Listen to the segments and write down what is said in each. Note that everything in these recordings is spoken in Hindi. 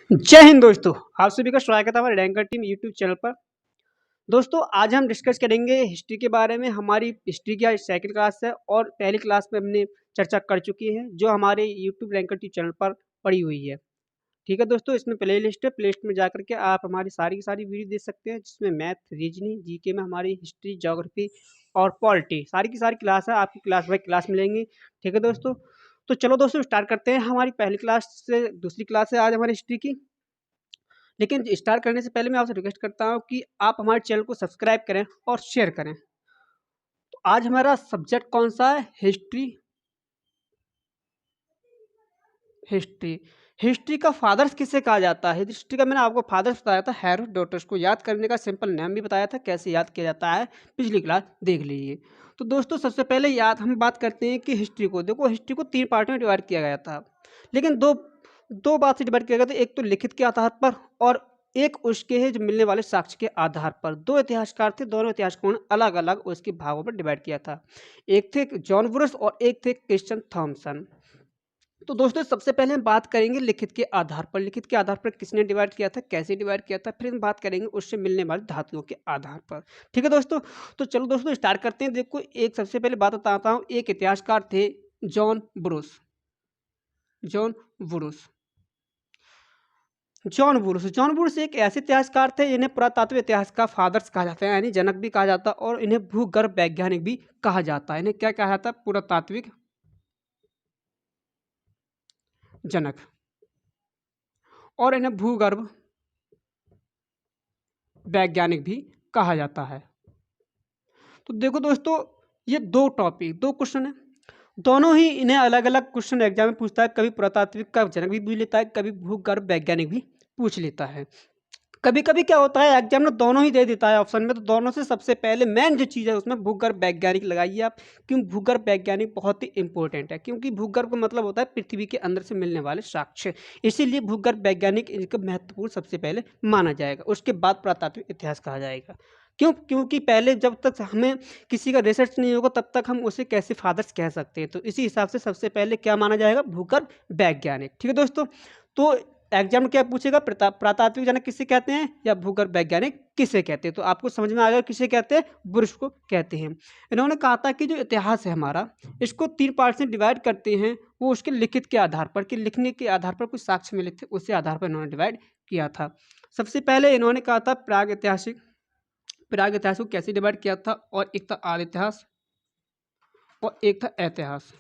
जय हिंद दोस्तों। आप सभी का स्वागत है हमारे रैंकर टीम यूट्यूब चैनल पर। दोस्तों आज हम डिस्कस करेंगे हिस्ट्री के बारे में। हमारी हिस्ट्री की आज सेकंड क्लास है और पहली क्लास में हमने चर्चा कर चुकी है जो हमारे यूट्यूब रैंकर टीम चैनल पर पड़ी हुई है। ठीक है दोस्तों, इसमें प्ले लिस्ट है, प्ले लिस्ट में जाकर के आप हमारी सारी की सारी वीडियो देख सकते हैं जिसमें मैथ, रीजनिंग, जीके में हमारी हिस्ट्री, ज्योग्राफी और पॉलिटी सारी की सारी क्लास है। आपकी क्लास बाई क्लास मिलेंगी। ठीक है दोस्तों, तो चलो दोस्तों स्टार्ट करते हैं। हमारी पहली क्लास से दूसरी क्लास है आज हमारी हिस्ट्री की। लेकिन स्टार्ट करने से पहले मैं आपसे रिक्वेस्ट करता हूँ कि आप हमारे चैनल को सब्सक्राइब करें और शेयर करें। तो आज हमारा सब्जेक्ट कौन सा है? हिस्ट्री। हिस्ट्री हिस्ट्री का फादर्स किसे कहा जाता है? हिस्ट्री का मैंने आपको फादर्स बताया था, हेरोडोटस को। याद करने का सिंपल नाम भी बताया था, कैसे याद किया जाता है पिछली क्लास देख लीजिए। तो दोस्तों सबसे पहले याद हम बात करते हैं कि हिस्ट्री को देखो, हिस्ट्री को 3 पार्ट में डिवाइड किया गया था। लेकिन दो दो बात से डिवाइड किया गया था, एक तो लिखित के आधार पर और एक उसके है जो मिलने वाले साक्ष्य के आधार पर। दो इतिहासकार थे, दोनों इतिहासकारों ने अलग अलग उसके भागों पर डिवाइड किया था। एक थे जॉन वुरस और एक थे क्रिश्चियन थॉमसन। तो दोस्तों सबसे पहले हम बात करेंगे लिखित के आधार पर। लिखित के आधार पर किसने डिवाइड किया था, कैसे डिवाइड किया था, फिर हम बात करेंगे उससे मिलने वाली धातुओं के आधार पर। ठीक है दोस्तों, तो चलो दोस्तों स्टार्ट करते हैं। देखो एक सबसे पहले बात बताता हूँ, एक इतिहासकार थे John Bruce. John Bruce John Bruce एक ऐसे इतिहासकार थे जिन्हें पुरातात्विक इतिहास का फादर्स कहा जाता है, यानी जनक भी कहा जाता है और इन्हें भूगर्भ वैज्ञानिक भी कहा जाता है। इन्हें क्या कहा जाता है? पुरातात्विक जनक। और इन्हें भूगर्भ वैज्ञानिक भी कहा जाता है। तो देखो दोस्तों, ये दो क्वेश्चन है। दोनों ही इन्हें अलग अलग क्वेश्चन एग्जाम में पूछता है। कभी पुरातात्विक का जनक भी पूछ लेता है, कभी भूगर्भ वैज्ञानिक भी पूछ लेता है। कभी कभी क्या होता है एग्जाम में दोनों ही दे देता है ऑप्शन में, तो दोनों से सबसे पहले मेन जो चीज़ है उसमें भूगर्भ वैज्ञानिक लगाइए आप। क्यों? भूगर्भ वैज्ञानिक बहुत ही इंपॉर्टेंट है, क्योंकि भूगर्भ का मतलब होता है पृथ्वी के अंदर से मिलने वाले साक्ष्य। इसीलिए भूगर्भ वैज्ञानिक इनका महत्वपूर्ण सबसे पहले माना जाएगा, उसके बाद पुरातात्विक इतिहास कहा जाएगा। क्यों? क्योंकि पहले जब तक हमें किसी का रिसर्च नहीं होगा तब तक हम उसे कैसे फादर्स कह सकते हैं। तो इसी हिसाब से सबसे पहले क्या माना जाएगा? भूगर्भ वैज्ञानिक। ठीक है दोस्तों, तो एग्जाम में क्या पूछेगा? पुरातात्विक जनक किसे कहते हैं या भूगर्भ वैज्ञानिक किसे कहते हैं? तो आपको समझ में आ गया किसे कहते हैं, बुरुश को कहते हैं। इन्होंने कहा था कि जो इतिहास है हमारा, इसको 3 पार्ट से डिवाइड करते हैं, वो उसके लिखित के आधार पर, कि लिखने के आधार पर कुछ साक्ष्य मिले थे, उसके आधार पर इन्होंने डिवाइड किया था। सबसे पहले इन्होंने कहा था प्राग इतिहास को कैसे डिवाइड किया था, और एक था आदि इतिहास और एक था ऐतिहास।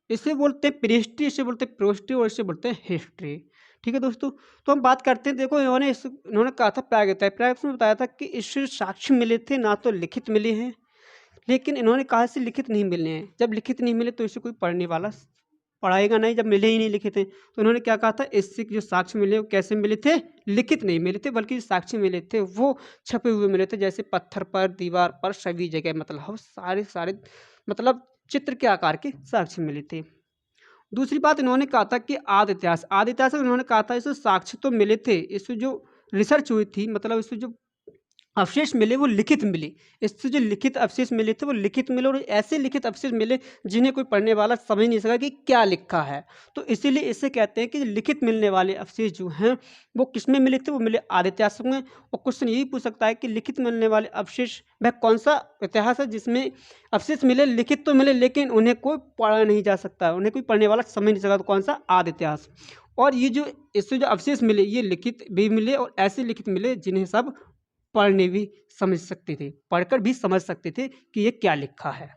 इसे बोलते हैं प्रीहिस्ट्री, इसे बोलते हैं प्रोहिस्ट्री और इसे बोलते हैं हिस्ट्री। ठीक है दोस्तों, तो हम बात करते हैं। देखो इन्होंने कहा था प्रागैतिहासिक में बताया था कि इससे साक्ष्य मिले थे, ना तो लिखित मिले हैं। लेकिन इन्होंने कहा से लिखित नहीं मिलने हैं। जब लिखित नहीं मिले तो इसे कोई पढ़ने वाला पढ़ाएगा नहीं, जब मिले ही नहीं लिखित हैं। तो इन्होंने क्या कहा था, इससे जो साक्ष्य मिले वो कैसे मिले थे? लिखित नहीं मिले थे, बल्कि जो साक्ष्य मिले थे वो छपे हुए मिले थे, जैसे पत्थर पर, दीवार पर, सभी जगह, मतलब सारे सारे मतलब चित्र के आकार के साक्ष्य मिले थे। दूसरी बात इन्होंने कहा था कि आदि इतिहास में इन्होंने कहा था इससे साक्ष्य तो मिले थे, इससे जो रिसर्च हुई थी, मतलब इससे जो अवशेष मिले वो लिखित मिले। इससे जो लिखित अवशेष मिले थे वो लिखित मिले, और ऐसे लिखित अवशेष मिले जिन्हें कोई पढ़ने वाला समझ नहीं सका कि क्या लिखा है। तो इसीलिए इसे कहते हैं कि लिखित मिलने वाले अवशेष जो हैं वो किसमें मिले थे? वो मिले आदि इतिहास में। और क्वेश्चन यही पूछ सकता है कि लिखित मिलने वाले अवशेष वह कौन सा इतिहास है जिसमें अवशेष मिले, लिखित तो मिले लेकिन उन्हें कोई पढ़ा नहीं जा सकता, उन्हें कोई पढ़ने वाला समझ नहीं सका। तो कौन सा? आदि इतिहास। और ये जो इससे जो अवशेष मिले ये लिखित भी मिले और ऐसे लिखित मिले जिन्हें सब पढ़ने भी समझ सकते थे, पढ़कर भी समझ सकते थे कि ये क्या लिखा है।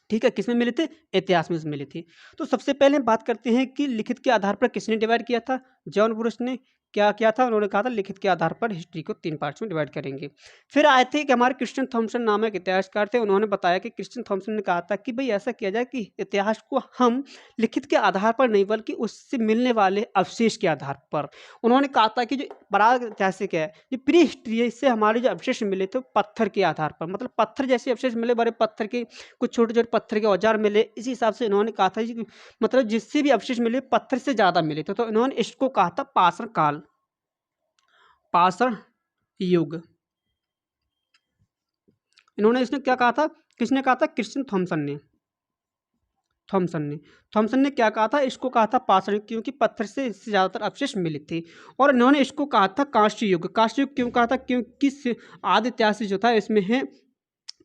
ठीक है, किसमें मिले थे? इतिहास में मिले थे। तो सबसे पहले हम बात करते हैं कि लिखित के आधार पर किसने डिवाइड किया था? जॉन ब्रूस ने। क्या किया था? उन्होंने कहा था लिखित के आधार पर हिस्ट्री को 3 पार्ट्स में डिवाइड करेंगे। फिर आए थे कि हमारे क्रिश्चियन थॉमसन नामक इतिहासकार थे। उन्होंने बताया कि क्रिश्चियन थॉमसन ने कहा था कि भाई ऐसा किया जाए कि इतिहास को हम लिखित के आधार पर नहीं बल्कि उससे मिलने वाले अवशेष के आधार पर। उन्होंने कहा था कि जो प्राग ऐतिहासिक है, जो प्री हिस्ट्री है, इससे हमारे जो अवशेष मिले थे पत्थर के आधार पर, मतलब पत्थर जैसे अवशेष मिले, बड़े पत्थर के कुछ छोटे छोटे पत्थर के औजार मिले। इसी हिसाब से इन्होंने कहा था कि मतलब जिससे भी अवशेष मिले पत्थर से ज़्यादा मिले थे। तो इन्होंने इसको कहा था पाषाण काल, पाषाण युग। इन्होंने इसने क्या कहा था? किसने कहा था? क्रिश्चियन थॉमसन ने। थॉमसन ने क्या कहा था, इसको कहा था पाषाण, क्योंकि पत्थर से इससे ज़्यादातर अवशेष मिले थे। और इन्होंने इसको कहा था कांस्य युग। कांस्य युग क्यों कहा था, क्योंकि आदि इतिहास जो था इसमें है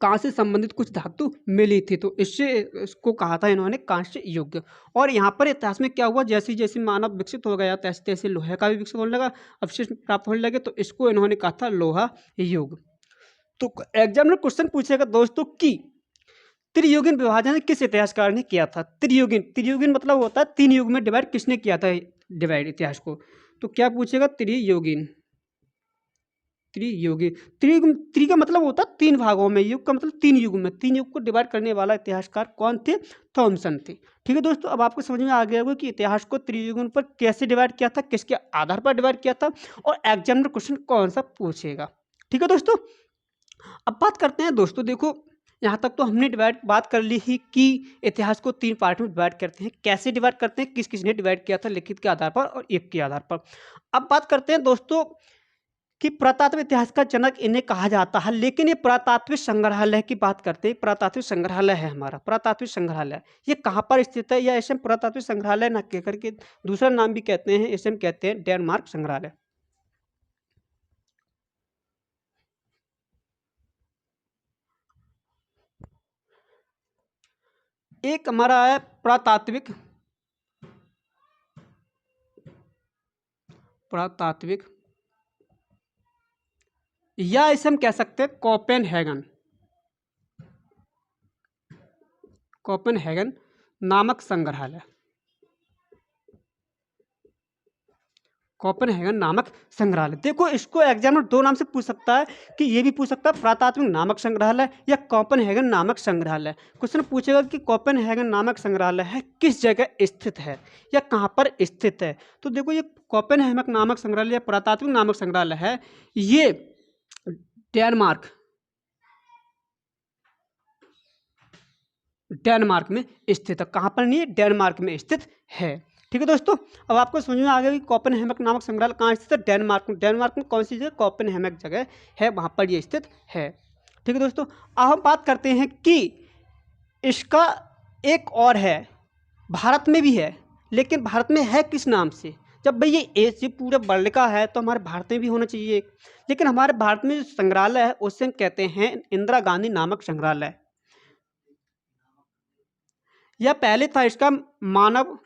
कांस्य से संबंधित कुछ धातु मिली थी, तो इससे इसको कहा था इन्होंने कांस्य युग। और यहाँ पर इतिहास में क्या हुआ, जैसे जैसे मानव विकसित हो गया तैसे तैसे लोहे का भी विकसित होने लगा, अवशेष प्राप्त होने लगे, तो इसको इन्होंने कहा था लोहा युग। तो एग्जाम में क्वेश्चन पूछेगा दोस्तों कि त्रियुगीन विभाजन किस इतिहासकार ने किया था। त्रियुगीन मतलब होता है 3 युग में डिवाइड किसने किया था डिवाइड इतिहास को। तो क्या पूछेगा, त्रियुगीन। त्रि का मतलब होता है 3 भागों में, युग का मतलब 3 युग में, 3 युग को डिवाइड करने वाला इतिहासकार कौन थे, थॉमसन थे। ठीक है दोस्तों, अब आपको समझ में आ गया होगा कि इतिहास को त्रियुगीन पर कैसे डिवाइड किया था, किसके आधार पर डिवाइड किया था, और एग्जाम में क्वेश्चन कौन सा पूछेगा। ठीक है दोस्तों, अब बात करते हैं दोस्तों, देखो यहाँ तक तो हमने बात कर ली ही कि इतिहास को 3 पार्ट में डिवाइड करते हैं, कैसे डिवाइड करते हैं, किस किस ने डिवाइड किया था, लिखित के आधार पर और एक के आधार पर। अब बात करते हैं दोस्तों कि पुरातात्विक इतिहास का जनक इन्हें कहा जाता है, लेकिन ये पुरातात्विक संग्रहालय की बात करते हैं। पुरातात्विक संग्रहालय है हमारा, पुरातात्विक संग्रहालय ये कहाँ पर स्थित है, या इसे हम पुरातात्विक संग्रहालय न कह करके दूसरा नाम भी कहते हैं, इसे हम कहते हैं डेनमार्क संग्रहालय। एक हमारा है पुरातात्विक या इसे हम कह सकते हैं कोपेनहेगन नामक संग्रहालय। कोपेनहेगन नामक संग्रहालय, देखो इसको एग्जाम में 2 नाम से पूछ सकता है, कि ये भी पूछ सकता है पुरातात्विक नामक संग्रहालय या कोपेनहेगन नामक संग्रहालय। क्वेश्चन पूछेगा कि कोपेनहेगन नामक संग्रहालय है किस जगह स्थित है या कहाँ पर स्थित है। तो देखो ये कोपेनहेगन नामक संग्रहालय या पुरातात्विक नामक संग्रहालय है, ये डेनमार्क में स्थित है। कहाँ पर नहीं है, डेनमार्क में स्थित है। ठीक है दोस्तों, अब आपको समझ में आ गया कि कोपेनहेगन नामक संग्रहालय कहाँ स्थित है, डेनमार्क में। डेनमार्क में कौन सी जगह, कोपेनहेगन जगह है, वहाँ पर ये स्थित है। ठीक है दोस्तों, अब हम बात करते हैं कि इसका एक और है, भारत में भी है, लेकिन भारत में है किस नाम से। जब भाई ये पूरे वर्ल्ड का है तो हमारे भारत में भी होना चाहिए, लेकिन हमारे भारत में जो संग्रहालय है उसे हम कहते हैं इंदिरा गांधी नामक संग्रहालय। या पहले था इसका मानव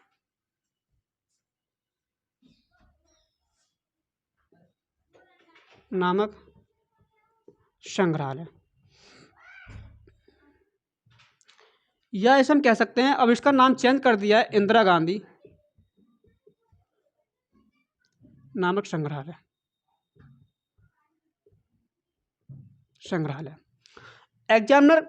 नामक संग्रहालय, या इसे हम कह सकते हैं, अब इसका नाम चेंज कर दिया है इंदिरा गांधी नामक संग्रहालय। एग्जामिनर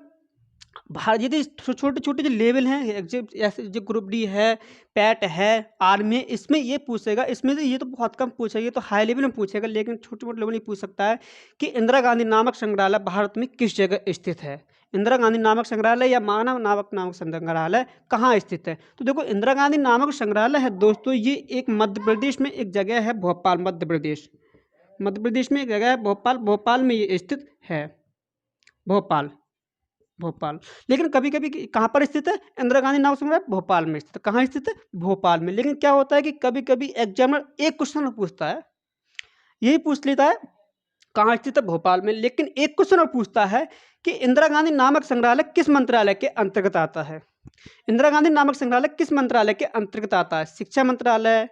भारत यदि छोटे छोटे जो लेवल हैं, जैसे जो ग्रुप डी है, पैट है, आर्मी, इसमें ये पूछेगा, इसमें से ये तो बहुत कम पूछेगा, ये तो हाई लेवल में पूछेगा, लेकिन छोटे मोटे लेवल में पूछ सकता है कि इंदिरा गांधी नामक संग्रहालय भारत में किस जगह स्थित है। इंदिरा गांधी नामक संग्रहालय या मानव नामक संग्रहालय कहाँ स्थित है। तो देखो इंदिरा गांधी नामक संग्रहालय है दोस्तों, ये एक मध्य प्रदेश में एक जगह है, भोपाल, मध्य प्रदेश में एक जगह है भोपाल में ये स्थित है, भोपाल। लेकिन कभी कभी कहाँ पर स्थित है, इंदिरा गांधी नामक संग्रहालय भोपाल में स्थित है। कहाँ स्थित है, भोपाल में। लेकिन क्या होता है कि कभी कभी एग्जामिनर एक क्वेश्चन पूछता है, यही पूछ लेता है कहाँ स्थित है, भोपाल में, लेकिन एक क्वेश्चन और पूछता है कि इंदिरा गांधी नामक संग्रहालय किस मंत्रालय के अंतर्गत आता है। इंदिरा गांधी नामक संग्रहालय किस मंत्रालय के अंतर्गत आता है, शिक्षा मंत्रालय,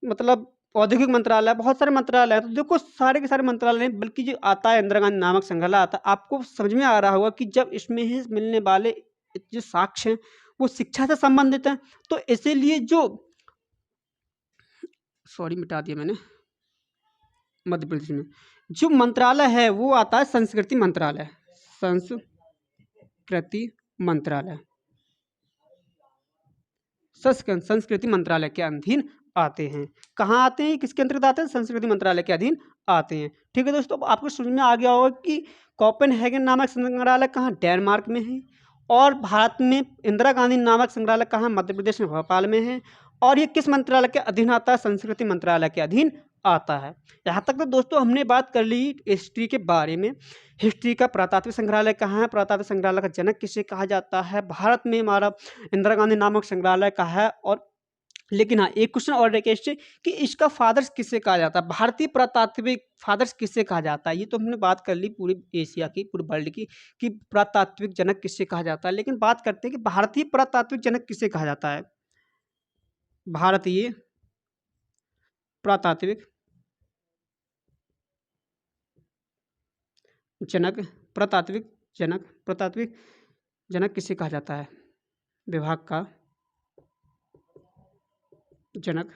मतलब औद्योगिक मंत्रालय, बहुत सारे मंत्रालय है। तो देखो सारे के सारे मंत्रालय नहीं, बल्कि जो आता है इंदिरा गांधी नामक संग्रहालय आता है। आपको समझ में आ रहा होगा कि जब इसमें ही मिलने वाले जो साक्ष्य हैं वो शिक्षा से संबंधित हैं, तो इसीलिए जो मिटा दिया मैंने, मध्य प्रदेश में जो मंत्रालय है वो आता है संस्कृति मंत्रालय के अधीन आते हैं। कहाँ आते हैं, किसके अंतर्गत आते हैं, संस्कृति मंत्रालय के अधीन आते हैं। ठीक है दोस्तों, आपको समझ में आ गया होगा कि कोपेनहेगन नामक संग्रहालय कहाँ, डेनमार्क में है, और भारत में इंदिरा गांधी नामक संग्रहालय कहाँ, मध्य प्रदेश में भोपाल में है, और ये किस मंत्रालय के अधीन आता है, संस्कृति मंत्रालय के अधीन आता है। यहाँ तक तो दोस्तों हमने बात कर ली हिस्ट्री के बारे में। हिस्ट्री का पुरातात्विक संग्रहालय कहाँ है, पुरातात्विक संग्रहालय का जनक किसे कहा जाता है, भारत में हमारा इंदिरा गांधी नामक संग्रहालय कहाँ है। और लेकिन हाँ, एक क्वेश्चन और है क्वेश्चन कि इसका फादर्स किसे कहा जाता है, भारतीय पुरातात्विक फादर्स किसे कहा जाता है। ये तो हमने बात कर ली पूरी एशिया की, पूरे वर्ल्ड की, कि पुरातात्विक जनक किसे कहा जाता है, लेकिन बात करते हैं कि भारतीय पुरातात्विक जनक किसे कहा जाता है। भारतीय पुरातात्विक जनक, पुरातात्विक पुरातात्विक जनक किसे कहा जाता है, विभाग का जनक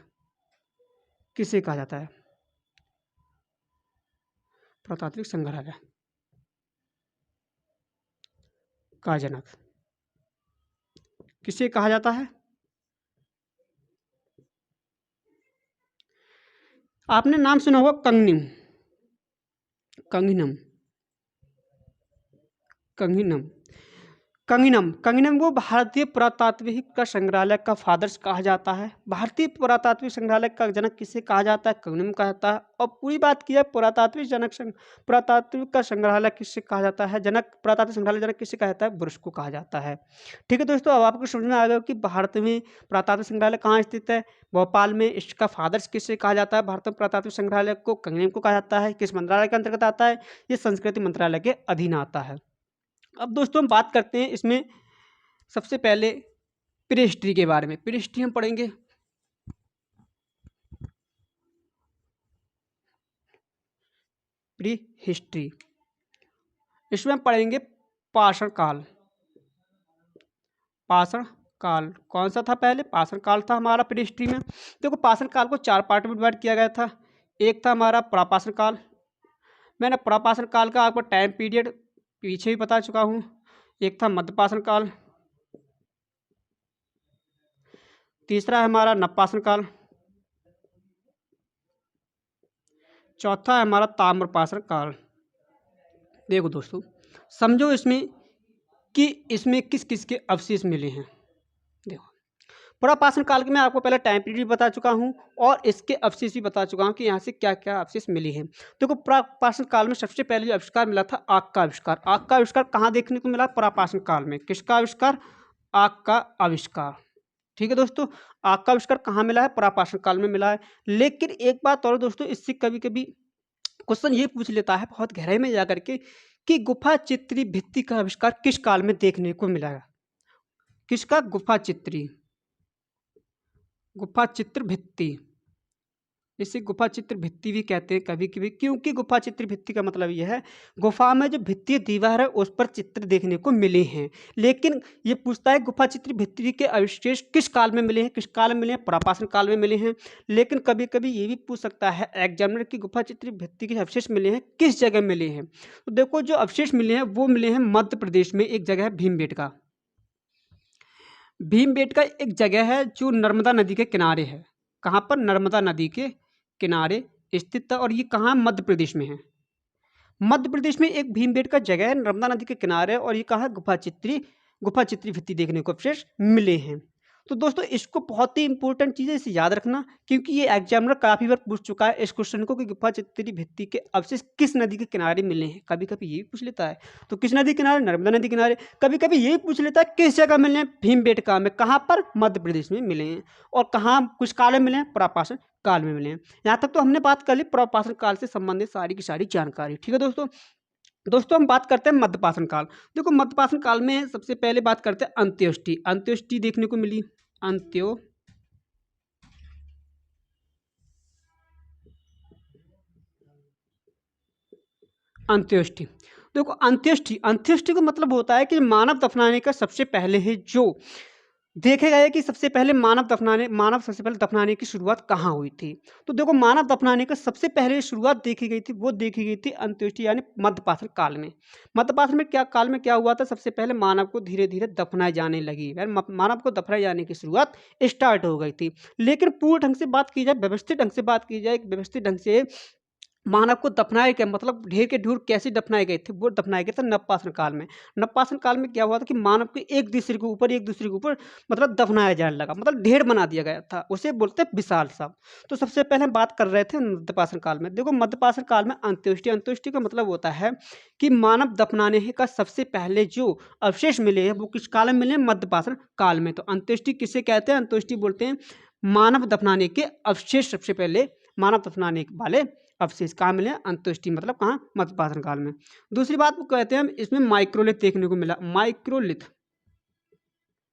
किसे कहा जाता है, पुरातात्विक संग्रहालय का जनक किसे कहा जाता है। आपने नाम सुना होगा कंगनिम, कंगिनम, कंगिनम, कंगिनम, कंगिनम को भारतीय पुरातात्विक का संग्रहालय का फादर्स कहा जाता है। भारतीय पुरातात्विक संग्रहालय का जनक किसे कहा जाता है, कंगिनम कहा जाता है। और पूरी बात की है पुरातात्विक पुरातात्विक का संग्रहालय किसे कहा जाता है, जनक पुरातात्विक संग्रहालय जनक किसे कहा जाता है, बुरुश को कहा जाता है। ठीक है दोस्तों, अब आपको समझ में आ गया कि भारत में पुरातात्विक संग्रहालय कहाँ स्थित है, भोपाल में। इसका फादर्स किसे कहा जाता है, भारत में पुरातात्विक संग्रहालय को कंगिनम को कहा जाता है। किस मंत्रालय के अंतर्गत आता है, ये संस्कृति मंत्रालय के अधीन आता है। अब दोस्तों हम बात करते हैं इसमें सबसे पहले प्री हिस्ट्री के बारे में। प्री हिस्ट्री हम पढ़ेंगे प्री हिस्ट्री, इसमें हम पढ़ेंगे पाषाण काल। पाषाण काल कौन सा था, पहले पाषाण काल था हमारा प्री हिस्ट्री में। देखो पाषाण काल को 4 पार्ट में डिवाइड किया गया था। एक था हमारा प्रापाषाण काल, मैंने प्रापाषाण काल का आपको टाइम पीरियड पीछे भी बता चुका हूँ। एक था मध्यपाषाण काल, तीसरा है हमारा नवपाषाण काल, चौथा है हमारा ताम्रपाषाण काल। देखो दोस्तों समझो इसमें कि इसमें किस किस के अवशेष मिले हैं। देखो पुरापाषाण काल के मैं आपको पहले टाइम पीरियड बता चुका हूं और इसके अवशेष भी बता चुका हूं कि यहाँ से क्या क्या अवशेष मिले हैं। देखो पुरापाषाण काल में सबसे पहले जो आविष्कार मिला था आग का आविष्कार। आग का आविष्कार कहाँ देखने को मिला, पुरापाषाण काल में। किसका आविष्कार, आग का आविष्कार। ठीक है दोस्तों, आग का आविष्कार कहाँ मिला है, पुरापाषाण काल में मिला है। लेकिन एक बात और दोस्तों, इससे कभी कभी क्वेश्चन ये पूछ लेता है बहुत गहराई में जाकर के कि गुफा चित्री भित्ति का आविष्कार किस काल में देखने को मिला है। किसका, गुफा चित्री, गुफा चित्र भित्ति, इसे गुफा चित्र भित्ति भी कहते हैं कभी कभी, क्योंकि गुफा चित्र भित्ति का मतलब यह है गुफा में जो भित्तीय दीवार है उस पर चित्र देखने को मिले हैं। लेकिन ये पूछता है गुफा चित्र भित्ति के अवशेष किस काल में मिले हैं, किस काल में मिले हैं, पुरापाषाण काल में मिले हैं। लेकिन कभी कभी ये भी पूछ सकता है एग्जामिनर की गुफा चित्र भित्ति के अवशेष मिले हैं किस जगह मिले हैं। तो देखो जो अवशेष मिले हैं वो मिले हैं मध्य प्रदेश में, एक जगह है भीमबेटका। भीमबेटका एक जगह है जो नर्मदा नदी के किनारे है। कहाँ पर, नर्मदा नदी के किनारे स्थित था। और ये कहाँ, मध्य प्रदेश में है। मध्य प्रदेश में एक भीमबेटका जगह है, नर्मदा नदी के किनारे, और ये कहाँ, गुफा चित्री भित्ति देखने को अवशेष मिले हैं। तो दोस्तों इसको बहुत ही इंपॉर्टेंट चीज़ है, इसे याद रखना, क्योंकि ये एग्जामिनर काफ़ी बार पूछ चुका है इस क्वेश्चन को कि गुफा चित्री भित्ति के अवशेष किस नदी के किनारे मिले हैं। कभी कभी ये भी पूछ लेता है, तो किस नदी किनारे, नर्मदा नदी किनारे। कभी कभी ये भी पूछ लेता है किस जगह मिले हैं, भीमबेटका में। कहाँ पर, मध्य प्रदेश में मिले हैं। और कहाँ, कुछ काल में मिले हैं, पुरापाषाण काल में मिले हैं। यहाँ तक तो हमने बात कर ली पुरापाषाण काल से संबंधित सारी की सारी जानकारी। ठीक है दोस्तों, दोस्तों हम बात करते हैं मध्यपाषाण काल। देखो मध्यपाषाण काल में सबसे पहले बात करते हैं अंत्योष्टि। अंत्योष्टि देखने को मिली, अंत्योष्टि। देखो अंत्योष्टि का मतलब होता है कि मानव दफनाने का सबसे पहले है जो देखेगा है कि सबसे पहले मानव सबसे पहले दफनाने की शुरुआत कहाँ हुई थी। तो देखो मानव दफनाने का सबसे पहले शुरुआत देखी गई थी, वो देखी गई थी अंत्योष्टि यानी मध्यपाषाण काल में। मध्यपाषाण में क्या काल में क्या हुआ था, सबसे पहले मानव को धीरे धीरे दफनाए जाने लगी, मानव को दफनाए जाने की शुरुआत स्टार्ट हो गई थी। लेकिन पूर्ण ढंग से बात की जाए, व्यवस्थित ढंग से बात की जाए, व्यवस्थित ढंग से मानव को दफनाए गए, मतलब ढेर के ढूर कैसे दफनाए गए थे, वो दफनाए गए थे नवपाषाण काल में। नवपाषाण काल में क्या हुआ था कि मानव को एक दूसरे के ऊपर मतलब दफनाया जाने लगा, मतलब ढेर बना दिया गया था, उसे बोलते हैं विशाल शव। तो सबसे पहले हम बात कर रहे थे मध्यपाषाण काल में। देखो मध्यपाषाण काल में अंत्येष्टि, अंत्येष्टि का मतलब होता है कि मानव दफनाने का सबसे पहले जो अवशेष मिले हैं वो किस काल में मिले? मध्यपाषाण काल में। तो अंत्येष्टि किसे कहते हैं? अंत्येष्टि बोलते हैं मानव दफनाने के अवशेष, सबसे पहले मानव दफनाने वाले अवशेष कहाँ मिले? अंत्येष्टि मतलब कहाँ? मध्यपाषाण काल में। दूसरी बात वो कहते हैं हम इसमें माइक्रोलिथ देखने को मिला। माइक्रोलिथ,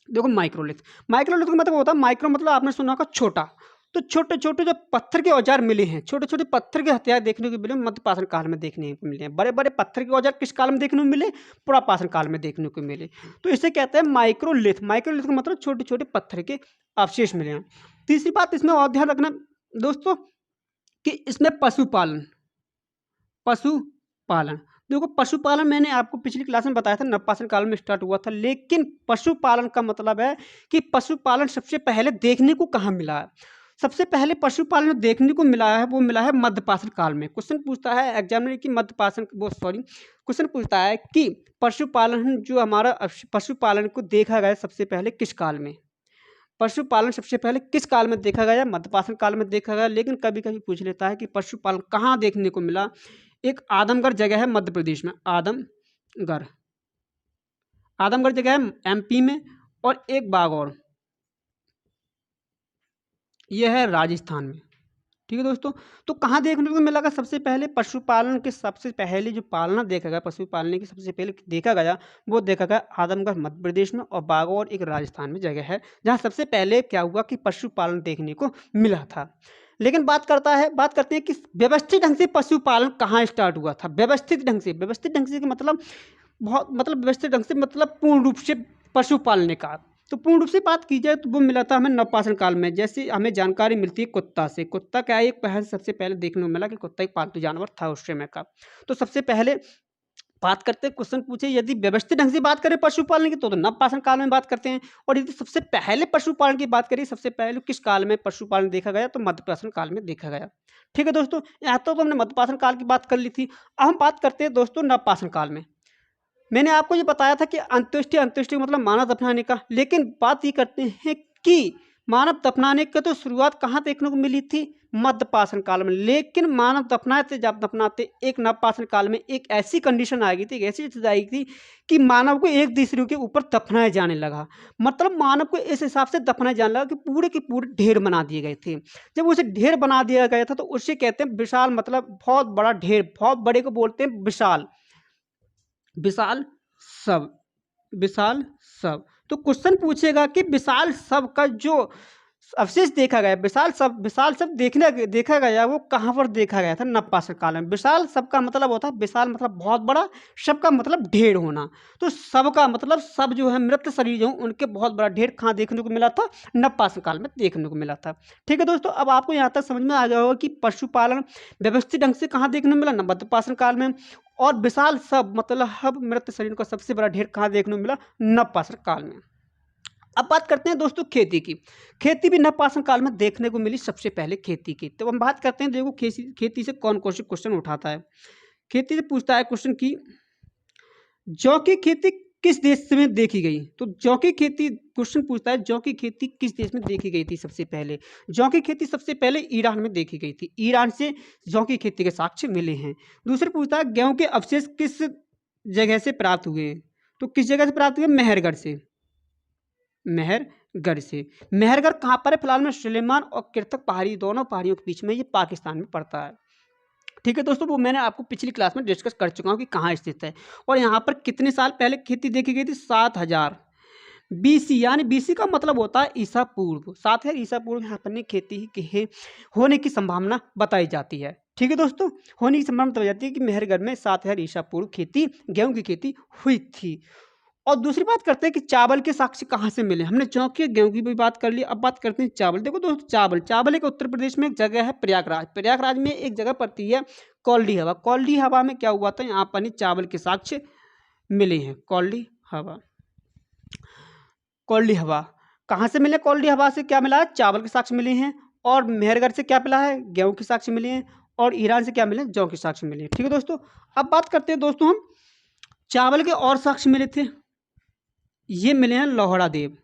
देखो माइक्रोलिथ, माइक्रोलिथ का मतलब होता है, माइक्रो मतलब आपने सुना होगा छोटा, तो छोटे छोटे जो पत्थर के औजार मिले हैं, छोटे छोटे पत्थर के हथियार देखने को मिले मध्यपाषाण काल में देखने को मिले हैं। बड़े बड़े पत्थर के औजार किस काल में देखने को मिले? पुरापाषाण काल में देखने को मिले। तो इसे कहते हैं माइक्रोलिथ। माइक्रोलिथ का मतलब छोटे छोटे पत्थर के अवशेष मिले हैं। तीसरी बात इसमें और ध्यान रखना दोस्तों कि इसमें पशुपालन, पशुपालन, देखो पशुपालन मैंने आपको पिछली क्लास में बताया था नवपाषाण काल में स्टार्ट हुआ था, लेकिन पशुपालन का मतलब है कि पशुपालन सबसे पहले देखने को कहाँ मिला है? सबसे पहले पशुपालन देखने को मिला है वो मिला है मध्यपाषाण काल में। क्वेश्चन पूछता है एग्जामिनर की मध्यपाषाण वो सॉरी क्वेश्चन पूछता है कि पशुपालन जो हमारा पशुपालन को देखा गया सबसे पहले किस काल में? पशुपालन सबसे पहले किस काल में देखा गया? मध्यपाषाण काल में देखा गया। लेकिन कभी कभी पूछ लेता है कि पशुपालन कहाँ देखने को मिला? एक आदमगढ़ जगह है मध्य प्रदेश में, आदमगढ़, आदमगढ़ जगह है एमपी में, और एक बाग और यह है राजस्थान में। ठीक है दोस्तों, तो कहाँ देखने को मिला? सबसे पहले पशुपालन के सबसे पहले जो पालना देखा गया, पशुपालने की सबसे पहले देखा गया वो देखा गया आदमगढ़ मध्य प्रदेश में, और बागौर एक राजस्थान में जगह है जहाँ सबसे पहले क्या हुआ कि पशुपालन देखने को मिला था। लेकिन बात करते हैं कि व्यवस्थित ढंग से पशुपालन कहाँ स्टार्ट हुआ था? व्यवस्थित ढंग से, व्यवस्थित ढंग से मतलब बहुत मतलब व्यवस्थित ढंग से मतलब पूर्ण रूप से पशु पालने का। तो पूर्ण रूप से बात की जाए तो वो मिला था हमें नवपाषाण काल में। जैसे हमें जानकारी मिलती है कुत्ता से, कुत्ता क्या है, एक पहले सबसे पहले देखने को मिला कि कुत्ता एक पालतू जानवर था उस समय का। तो सबसे पहले बात करते हैं, क्वेश्चन पूछे यदि व्यवस्थित ढंग से बात करें पशुपालन की तो नवपाषाण काल में बात करते हैं, और यदि सबसे पहले पशुपालन की बात करें सबसे पहले किस काल में पशुपालन देखा गया? तो मध्यपाषाण काल में देखा गया। ठीक है दोस्तों, यहाँ तो हमने मध्यपाषाण काल की बात कर ली थी। अब हम बात करते हैं दोस्तों नवपाषाण काल में। मैंने आपको ये बताया था कि अंत्येष्टि, अंत्येष्टि मतलब मानव दफनाने का, लेकिन बात ये करते हैं कि मानव दफनाने का तो शुरुआत कहाँ देखने को मिली थी? मध्यपाषाण काल में। लेकिन मानव दफनाते जब दफनाते एक नवपाषाण काल में एक ऐसी कंडीशन आ गई थी, एक ऐसी स्थिति आई थी कि मानव को एक दूसरे के ऊपर दफनाया जाने लगा। मतलब मानव को इस हिसाब से दफनाया जाने लगा कि पूरे के पूरे ढेर बना दिए गए थे। जब उसे ढेर बना दिया गया था तो उसे कहते हैं विशाल, मतलब बहुत बड़ा ढेर, बहुत बड़े को बोलते हैं विशाल, विशाल शव, विशाल शव। तो क्वेश्चन पूछेगा कि विशाल शव का जो अवशेष देखा गया, विशाल शव देखा गया वो कहाँ पर देखा गया था? नवपाषाण काल में। विशाल शव का मतलब होता है, विशाल मतलब बहुत बड़ा, शव का मतलब ढेर होना। तो शव का मतलब शव जो है, मृत शरीर जो उनके बहुत बड़ा ढेर कहाँ देखने को मिला था? नवपाषाण काल में देखने को मिला था। ठीक है दोस्तों, अब आपको यहाँ तक समझ में आ गया होगा कि पशुपालन व्यवस्थित ढंग से कहाँ देखने को मिला? मध्यपाषाण काल में। और विशाल शव मतलब मृत शरीर का सबसे बड़ा ढेर कहाँ देखने को मिला? नवपाषाण काल में। अब बात करते हैं दोस्तों खेती की। खेती भी नवपाषाण काल में देखने को मिली सबसे पहले खेती की। तो हम बात करते हैं, देखो खेती से कौन कौन से क्वेश्चन उठाता है। खेती से पूछता है क्वेश्चन की जौ की खेती किस देश में देखी गई? तो जौ की खेती, क्वेश्चन पूछता है जौ की खेती किस देश में देखी गई थी? सबसे पहले जौ की खेती सबसे पहले ईरान में देखी गई थी। ईरान से जौ की खेती के साक्ष्य मिले हैं। दूसरे पूछता है गेहूं के अवशेष किस जगह से प्राप्त हुए? तो किस जगह से प्राप्त हुए? मेहरगढ़ से, मेहरगढ़ से। मेहरगढ़ कहाँ पर है? फिलहाल में सुलेमान और कृतक पहाड़ी, दोनों पहाड़ियों के बीच में, ये पाकिस्तान में पड़ता है। ठीक है दोस्तों, वो मैंने आपको पिछली क्लास में डिस्कस कर चुका हूँ कि कहाँ स्थित है। और यहाँ पर कितने साल पहले खेती देखी गई थी? 7000 बीसी, यानी बीसी का मतलब होता है ईसा पूर्व। 7000 ईसा पूर्व यहाँ पर खेती के होने की संभावना बताई जाती है। ठीक है दोस्तों, होने की संभावना बताई जाती है कि मेहरगढ़ में 7000 ईसा पूर्व खेती, गेहूं की खेती हुई थी। और दूसरी बात करते हैं कि चावल के साक्ष्य कहाँ से मिले। हमने जौ की गेहूं की भी बात कर ली, अब बात करते हैं चावल। देखो दोस्तों, चावल एक उत्तर प्रदेश में एक जगह है प्रयागराज, प्रयागराज में एक जगह पड़ती है कौल्डी हवा। कौल्डी हवा में क्या हुआ था? यहाँ पर चावल के साक्ष्य मिले हैं। कौल्डी हवा, कौल्डी हवा कहाँ से मिले? कौल्डी हवा से क्या मिला है? चावल के साक्ष्य मिले हैं। और मेहरगढ़ से क्या मिला है? गेहूं के साक्ष्य मिले हैं। और ईरान से क्या मिले, जौ के साक्ष्य मिले। ठीक है दोस्तों, अब बात करते हैं दोस्तों हम चावल के और साक्ष्य मिले थे, ये मिले हैं लोहड़ा देव।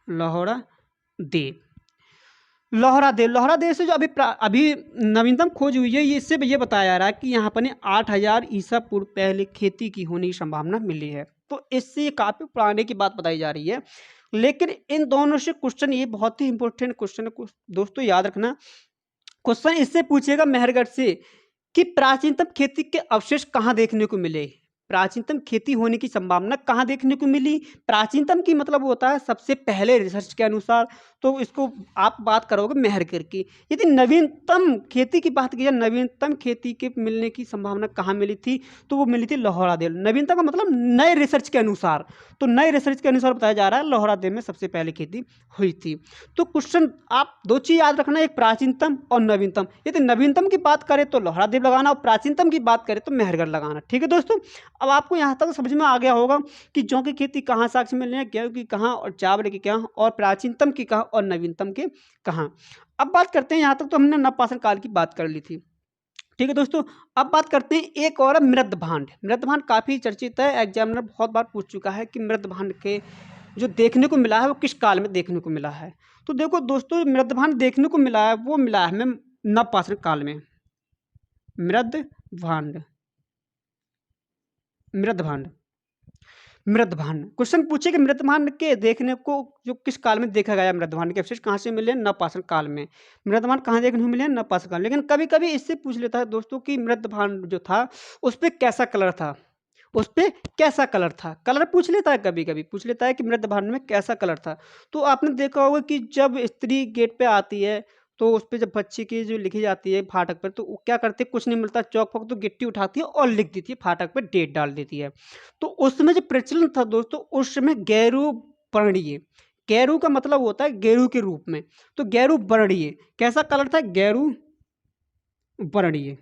लोहड़ा देव, लोहड़ा देव, लोहड़ा देव से जो अभी नवीनतम खोज हुई है, ये इससे ये बताया जा रहा है कि यहाँ पर 8000 ईसा पूर्व पहले खेती की होने की संभावना मिली है। तो इससे काफ़ी पुराने की बात बताई जा रही है। लेकिन इन दोनों से क्वेश्चन, ये बहुत ही इंपॉर्टेंट क्वेश्चन है दोस्तों, याद रखना। क्वेश्चन इससे पूछेगा मेहरगढ़ से कि प्राचीनतम खेती के अवशेष कहाँ देखने को मिले, प्राचीनतम खेती होने की संभावना कहाँ देखने को मिली। प्राचीनतम की मतलब होता है सबसे पहले रिसर्च के अनुसार, तो इसको आप बात करोगे मेहरगढ़ की। यदि नवीनतम खेती की बात की जाए, नवीनतम खेती के मिलने की संभावना कहाँ मिली थी, तो वो मिली थी लोहड़ा देव। नवीनतम का मतलब नए रिसर्च के अनुसार, तो नए रिसर्च के अनुसार बताया जा रहा है लोहड़ा देव में सबसे पहले खेती हुई थी। तो क्वेश्चन आप दो चीज याद रखना, एक प्राचीनतम और नवीनतम। यदि नवीनतम की बात करें तो लोहड़ा देव लगाना, और प्राचीनतम की बात करें तो मेहरगढ़ लगाना। ठीक है दोस्तों, अब आपको यहाँ तक समझ में आ गया होगा कि जौ की खेती कहाँ साक्ष्य मिलने हैं, गेहूं की कहाँ, और चावल की कहाँ, और प्राचीनतम की कहाँ, और नवीनतम के कहाँ। अब बात करते हैं, यहाँ तक तो हमने नवपाषाण काल की बात कर ली थी। ठीक है दोस्तों, अब बात करते हैं एक और मृदभांड। मृदभांड काफ़ी चर्चित है, एग्जामिनर बहुत बार पूछ चुका है कि मृदभांड के जो देखने को मिला है वो किस काल में देखने को मिला है। तो देखो दोस्तों, मृदभांड देखने को मिला है, वो मिला है हमें नवपाषाण काल में। मृदभांड, मृदभांड, मृदभांड क्वेश्चन पूछे कि मृदभांड के देखने को जो किस काल में देखा गया, मृदभांड के अवशेष कहाँ से मिले, नवपाषाण काल में। मृदभांड कहाँ देखने को मिले, नवपाषाण काल। लेकिन कभी कभी इससे पूछ लेता है दोस्तों कि मृदभांड जो था उस पर कैसा कलर था, उस पर कैसा कलर था, कलर पूछ लेता है, कभी कभी पूछ लेता है कि मृदभांड में कैसा कलर था। तो आपने देखा होगा कि जब स्त्री गेट पे आती है तो उस पर जब बच्चे की जो लिखी जाती है फाटक पर, तो वो क्या करते, कुछ नहीं मिलता, चौक फौक तो गिट्टी उठाती है और लिख देती है फाटक पर, डेट डाल देती है। तो उसमें जो प्रचलन था दोस्तों, उस समय गैरू वर्णीय, गैरू का मतलब होता है गेरू के रूप में, तो गैरू वर्णीय कैसा कलर था, गैरू वर्णीय,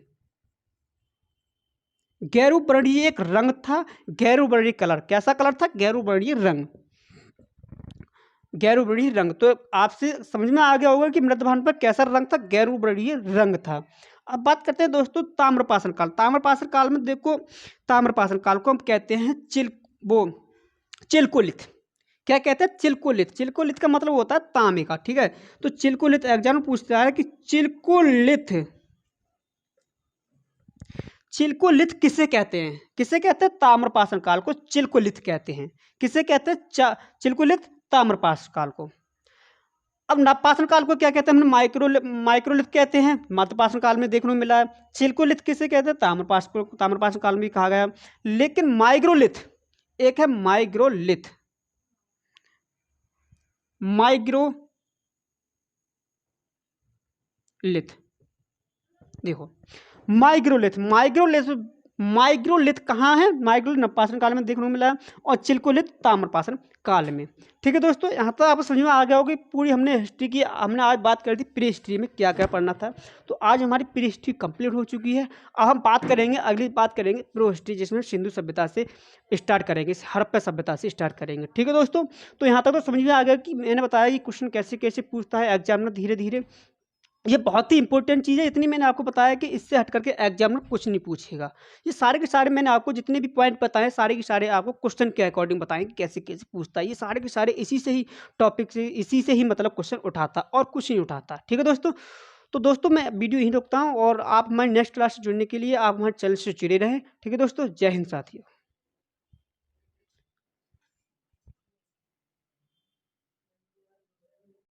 गैरू वर्णीय एक रंग था, गैरू वर्णीय कलर, कैसा कलर था, गैरू वर्णीय रंग, गैरू वर्णीय रंग। तो आपसे समझ में आ गया होगा कि मृदभांड पर कैसा रंग था, गैरू वर्णीय रंग था। अब बात करते हैं दोस्तों ताम्रपाषाण काल। ताम्रपाषाण काल में देखो, ताम्रपाषाण काल को हम कहते हैं चिल्कोलिथ। क्या कहते हैं, चिल्कोलिथ। चिल्कोलिथ का मतलब होता है तांबे का। ठीक है, तो चिल्कोलिथ एग्जाम पूछता है कि चिल्कोलिथ, चिल्कोलिथ किसे कहते हैं, किसे कहते हैं, ताम्रपाषाण काल को चिल्कोलिथ कहते हैं। किसे कहते हैं, चिल्कोलिथ, ताम्रपाषाण काल को। अब नवपाषाण काल को क्या कहते हैं, हमने माइक्रोलिथ कहते हैं, मध्यपाषाण काल में देखने को मिला है। चिल्कोलिथ किसे कहते हैं, ताम्रपाषाण काल में भी कहा गया। लेकिन माइग्रोलिथ एक है, माइग्रोलिथ, माइग्रोलिथ, देखो माइग्रोलिथ, माइग्रोलिथ कहाँ है, माइग्रोलिथ नवपाषाण काल में देखने को मिला है, और चिल्कोलिथ ताम्रपाषाण काल में। ठीक है दोस्तों, यहाँ तक आपको समझ में आ गया होगा कि पूरी हमने हिस्ट्री की, हमने आज बात करी थी प्री हिस्ट्री में क्या क्या पढ़ना था। तो आज हमारी प्री हिस्ट्री कंप्लीट हो चुकी है। अब हम बात करेंगे, अगली बात करेंगे प्रो हिस्ट्री, जिसमें सिंधु सभ्यता से स्टार्ट करेंगे, हड़प्पा सभ्यता से स्टार्ट करेंगे। ठीक है दोस्तों, तो यहाँ तक तो समझ में आ गया कि मैंने बताया कि क्वेश्चन कैसे कैसे पूछता है एग्जामिनर धीरे धीरे। ये बहुत ही इंपॉर्टेंट चीज़ है, इतनी मैंने आपको बताया कि इससे हट करके एग्जामिनर कुछ नहीं पूछेगा। ये सारे के सारे मैंने आपको जितने भी पॉइंट बताए, सारे के सारे आपको क्वेश्चन के अकॉर्डिंग बताएं कि कैसे कैसे पूछता है। ये सारे के सारे इसी से ही टॉपिक से, इसी से ही मतलब क्वेश्चन उठाता और कुछ नहीं उठाता। ठीक है दोस्तों, तो दोस्तों मैं वीडियो यहीं रोकता हूँ, और आप हमारे नेक्स्ट क्लास से जुड़ने के लिए आप हमारे चैनल से जुड़े रहें। ठीक है दोस्तों, जय हिंद साथियों।